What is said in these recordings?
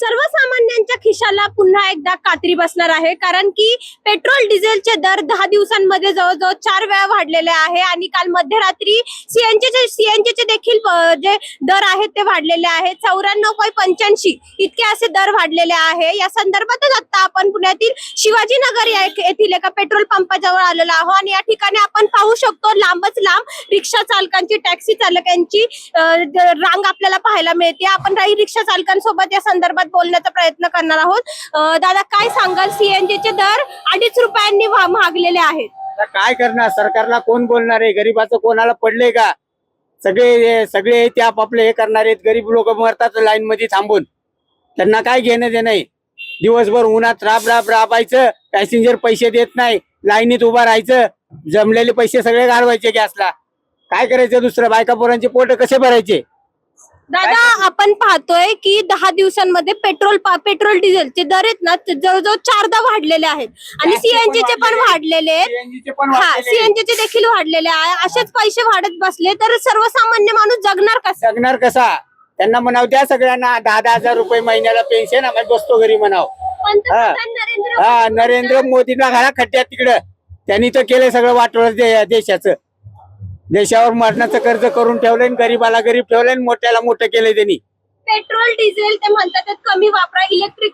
सर्वसामान्यांच्या खिशाला पुन्हा एकदा कात्री बसणार आहे, कारण की पेट्रोल डिझेलचे दर 10 दिवसांमध्ये जवळजवळ 4 वेळा वाढलेले आहे आणि काल मध्यरात्री सीएनजीचे देखील जे दर आहेत ते वाढलेले आहेत. 94.85 इतके असे दर वाढलेले आहे. या संदर्भातच आता आपण पुण्यातील शिवाजीनगर येथील एका पेट्रोल पंपाजवळ आलेलो आहोत आणि या ठिकाणी आपण पाहू शकतो लांबच लांब रिक्षा चालकांची, टॅक्सी चालकांची रांग आपल्याला पाहायला मिळते. आपण काही रिक्षा चालकांसोबत या संदर्भात बोलण्याचा प्रयत्न करणार आहोत. दादा, काय सांगाल? सीएनजीचे दर 2.5 रुपयांनी महागलेले आहेत. काय करणार? सरकारला कोण बोलणार आहे? गरीबाचं कोणाला पडले का? सगळे ते आपापले हे करणार आहेत. गरीब लोक मरतात लाईन मध्ये थांबून. त्यांना काय घेणं देणं नाही. दिवसभर उन्हात राबायचं, पॅसेंजर पैसे देत नाही, लाईनीत उभा राहायचं, जमलेले पैसे सगळे घालवायचे गॅसला. काय करायचं दुसरं? बायका पोरांचे पोट कसे भरायचे? दादा, आपण पाहतोय की 10 दिवसांमध्ये पेट्रोल डिझेलचे दर आहेत ना, जवळजवळ 4दा वाढलेले आहेत आणि सीएनजीचे पण वाढलेले आहेत. सीएनजीचे देखील वाढलेले आहे. असेच पैसे वाढत बसले तर सर्वसामान्य माणूस जगणार कसा? त्यांना म्हणाव द्या सगळ्यांना 10,000 रुपये महिन्याला पेन्शन, आम्ही बसतो घरी म्हणाव. नरेंद्र मोदींना घाला खड्ड्यात तिकडं. त्यांनी तर केलं सगळं वाटोळ देशाचं. देशावर मरणाचं कर्ज करून ठेवलंय, गरीबाला गरीब ठेवलंय, मोठ्याला मोठं केलंय त्यांनी. पेट्रोल डिझेल ते म्हणतात कमी वापरा, इलेक्ट्रिक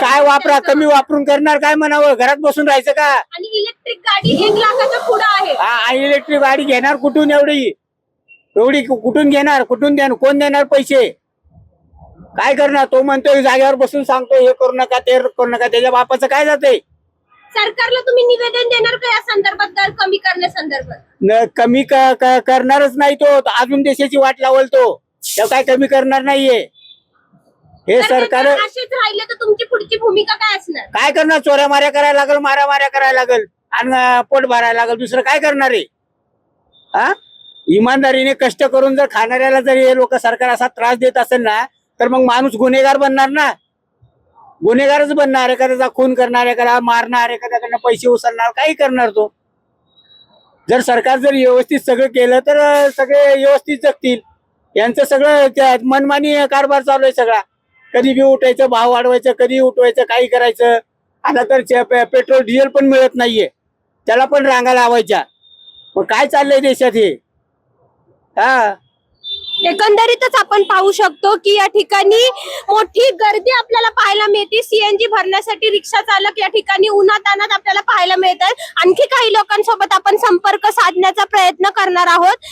काय वापरा? कमी वापरून करणार काय म्हणावं? घरात बसून राहायचं का? आणि इलेक्ट्रिक गाडी 1 लाखाच्या पुढे आहे. आणि इलेक्ट्रिक गाडी घेणार कुठून? एवढी कुठून घेणार? कुठून देणार? कोण देणार पैसे? काय करणार? तो म्हणतोय जागेवर बसून सांगतोय हे करू नका, ते करू नका. त्याच्या बापाचं काय जातंय? सरकारला तुम्ही निवेदन देणार का या संदर्भात, दर कमी करण्यासंदर्भात? कमी करणारच नाही तो. अजून देशाची वाट लावल तो. काय कमी करणार नाहीये हे सरकार. असेच राहिले तर तुमची पुढची भूमिका काय असणार? काय करणार? चोऱ्या माऱ्या करायला लागल, माऱ्या करायला लागल आणि पोट भरायला लागल. दुसरं काय करणार आहे? हा, इमानदारीने कष्ट करून जर खाणाऱ्याला जर हे लोक सरकार असा त्रास देत असेल ना, तर मग माणूस गुन्हेगार बनणार ना. गुन्हेगारच बनणार. एखाद्याचा खून करणार, एखादा मारणार, एखाद्याकडनं पैसे उचलणार, काही करणार तो. जर सरकार जर व्यवस्थित सगळं केलं तर सगळे व्यवस्थित जगतील. यांचं सगळं मनमानी कारभार चालू आहे सगळा. कधी बी उठायचं, भाव वाढवायचं, कधी उठवायचं, काही करायचं. आता तर पेट्रोल डिझेल पण मिळत नाहीये, त्याला पण रांगा लावायच्या. मग काय चाललंय देशात हे? हा, एकंदरीतच आपण पाहू शकतो की या ठिकाणी मोठी गर्दी आपल्याला पाहायला मिळते. सीएनजी भरण्यासाठी रिक्षा चालक या ठिकाणी उन्हातान्हात आपल्याला पाहायला मिळतात. आणखी काही लोकांसोबत आपण संपर्क साधण्याचा प्रयत्न करणार आहोत.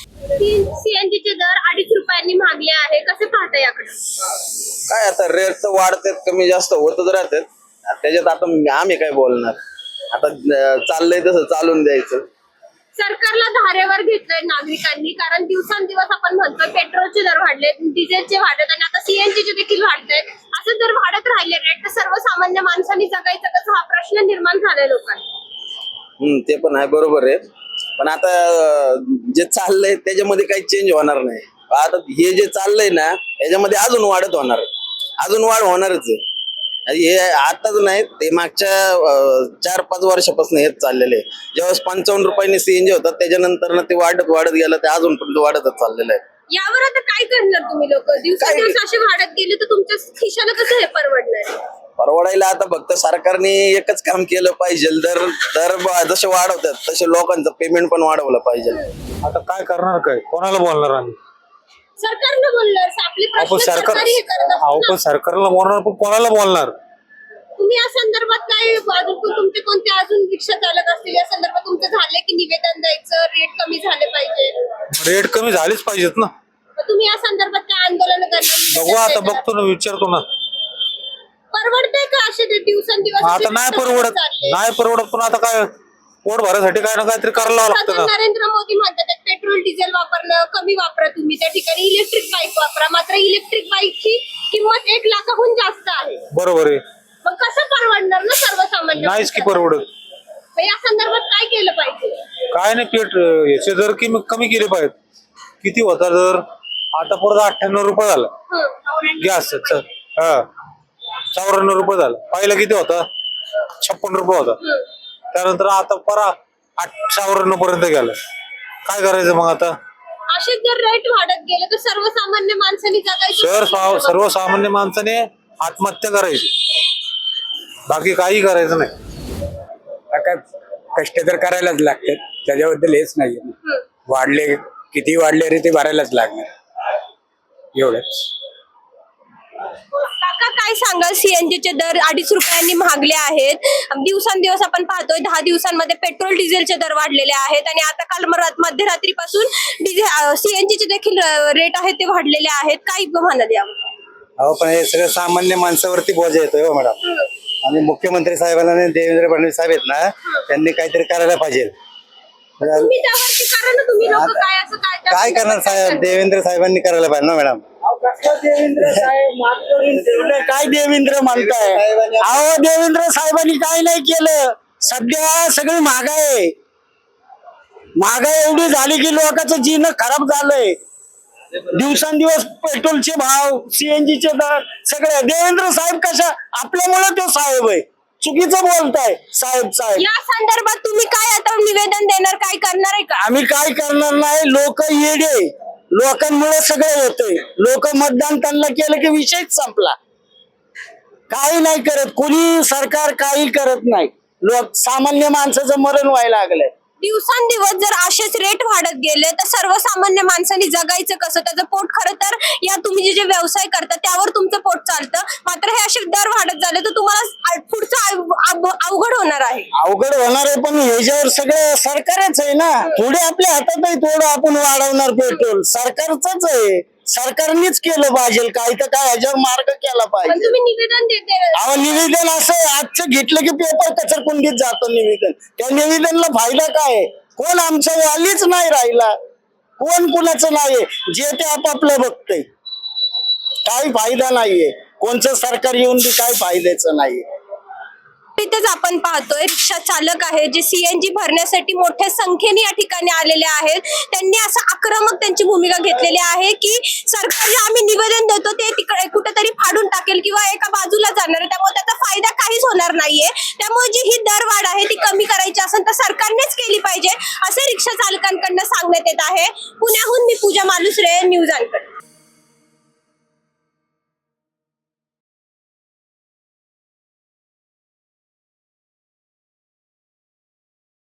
सीएनजीचे दर 2.5 रुपयांनी महागले आहे, कसे पाहता याकडे? काय आता रेट तर वाढतात, कमी जास्त होतच राहतात. त्याच्यात आता आम्ही काय बोलणार? आता चाललंय तसं चालून द्यायचं. सरकारला धारेवर घेतलंय नागरिकांनी, कारण दिवसांदिवस आपण म्हणतोय पेट्रोलचे दर वाढले, डिझेलचे वाढत आणि आता सीएनजीचे देखील वाढतायत. असं जर वाढत राहिले रेट तर सर्वसामान्य माणसांनी जगायचं कसं, हा प्रश्न निर्माण झालाय लोकांना. ते पण आहे, बरोबर आहे. पण आता जे चाललंय त्याच्यामध्ये काही चेंज होणार नाही. आता हे जे चाललंय ना, याच्यामध्ये अजून वाढत होणार, अजून वाढ होणारच आहे. हे आताच नाही, ते मागच्या 4-5 वर्षापासून हेच चाललेलं आहे. जेव्हा 55 रुपयांनी सीएनजी होतात त्याच्यानंतर ते वाढत गेलं, ते अजूनपर्यंत वाढतच चाललेलं आहे. यावर आता काय करणार तुम्ही लोक? दिवसेंदिवस असे वाढत गेले तर तुमच्या खिशाला कसं हे परवडणार? परवडायला आता फक्त सरकारने एकच काम केलं पाहिजे, दर जसे वाढवतात तसे लोकांचं पेमेंट पण वाढवलं पाहिजे. आता काय करणार? काय कोणाला बोलणार आम्ही? सरकारनं बोललं आपली प्रश्न सरकारी हे करत असतं ना. सरकारला बोलणार पण कोणाला बोलणार? तुम्ही या संदर्भात काय तुमचे कोणते अजून रिक्षा चालक असतील, या संदर्भात तुमचं झाले की निवेदन द्यायचं, रेट कमी झाले पाहिजे? रेट कमी झालीच पाहिजेत ना. तुम्ही या संदर्भात काय आंदोलन करणार? बघू, आता बघतो ना, विचारतो ना. परवडते का असे दिवसेंदिवस? आता नाही परवडत पण आता काय, पोट भरायसाठी काय ना काहीतरी करायला लागतं ना. नरेंद्र मोदी म्हणतात पेट्रोल डिझेल वापरणं कमी वापरा, तुम्ही त्या ठिकाणी इलेक्ट्रिक बाईक वापरा. मात्र इलेक्ट्रिक बाईकची किंमत 1 लाखाहून जास्त आहे. बरोबर आहे. मग कसं परवडणार ना सर्वसामान्य? नाहीच की परवडत. या संदर्भात काय केलं पाहिजे? काय नाही, याचे दर कमी केले पाहिजेत. किती होता दर? आता परत 98 रुपये झाला गॅस. हा, 54 रुपये झाला. पहिला किती होता? 56 रुपये होता. त्यानंतर आता परा 58 पर्यंत गेला. काय करायचं मग आता? असे जर रेट वाढत गेले तर सर्वसामान्य माणसाने जगायचं. सर्वसामान्य माणसाने आत्महत्या करायची, बाकी काही करायचं नाही. काय कष्ट तर करायलाच लागतात, त्याच्याबद्दल हेच नाही. वाढले किती वाढले रे ते भरायलाच लागणार एवढंच. काका काय सांगाल, सीएनजीचे दर 2.5 रुपयांनी महागले आहेत. दिवसांदिवस आपण पाहतोय 10 दिवसांमध्ये पेट्रोल डिझेलचे दर वाढलेले आहेत आणि आता काल मध्यरात्रीपासून सीएनजीचे देखील रेट आहेत ते वाढलेले आहेत. काय म्हणाल यावर? अहो पण हे सगळं सामान्य माणसावरती बोजा येतोय हो मॅडम. आणि मुख्यमंत्री साहेबांना आणि देवेंद्र फडणवीस साहेब आहेत ना, त्यांनी काहीतरी करायला पाहिजे. तुम्ही त्यावरती करा ना, तुम्ही लोक काय असं काय करणार साहेब, देवेंद्र साहेबांनी करायला पाहिजे ना मॅडम. देवेंद्र साहेब माफ करून ठेवलं, काय देवेंद्र म्हणताय? अहो देवेंद्र साहेबांनी काय नाही केलं. सध्या सगळी महागाई एवढी झाली की लोकांचं जीवन खराब झालंय. दिवसांदिवस पेट्रोलचे भाव, सीएनजीचे दर सगळे. देवेंद्र साहेब कशा आपल्यामुळे तो साहेब आहे, चुकीचं बोलताय साहेब. या संदर्भात तुम्ही काय आता निवेदन देणार, काय करणार आहे का? आम्ही काय करणार नाही. लोक येडे, लोकांमुळे सगळं होतंय. लोक मतदान त्यांना केलं की विषयच संपला. काही नाही करत कोणी, सरकार काही करत नाही. लोक सामान्य माणसाचं मरण व्हायला लागलंय. दिवसांदिवस जर असेच रेट वाढत गेले तर सर्वसामान्य माणसांनी जगायचं कसं? त्याचं पोट खरं तर या तुम्ही जे व्यवसाय करता त्यावर तुमचं पोट चालतं. मात्र हे असे दर वाढत झाले तर तुम्हाला पुढचं अवघड होणार आहे. अवघड होणार आहे, पण ह्याच्यावर सगळं सरकारच आहे ना. थोडे आपल्या हातात आहे, थोडं आपण वाढवणार. पेट्रोल सरकारच आहे, सरकारनेच केलं पाहिजे. काय तर काय ह्याच्यावर मार्ग केला पण पाहिजे. तुम्ही निवेदन देते. अहो निवेदन असं आजचं घेतलं की पेपर कचरकुंडीत जातं निवेदन. त्या निवेदनला फायदा काय? कोण आमचा वालीच नाही राहिला, कोण कुणाचं नाहीये. जे ते आपापलं बघतंय, काही फायदा नाहीये. कोणचं सरकार येऊन बी काही फायद्याचं नाहीये. इथेच आपण पाहतोय रिक्षा चालक आहे जे सीएनजी भरण्यासाठी मोठ्या संख्येने या ठिकाणी आलेले आहेत. त्यांनी असं आक्रमक त्यांची भूमिका घेतलेली आहे की सरकार जे आम्ही निवेदन देतो ते तिकडे कुठेतरी फाडून टाकेल किंवा एका बाजूला जाणार आहे, त्यामुळे त्याचा फायदा काहीच होणार नाहीये. त्यामुळे जी ही दरवाढ आहे ती कमी करायची असेल तर सरकारनेच केली पाहिजे असे रिक्षा चालकांकडून सांगण्यात येत आहे. पुण्याहून मी पूजा मालुसरे, न्यूज अँकर.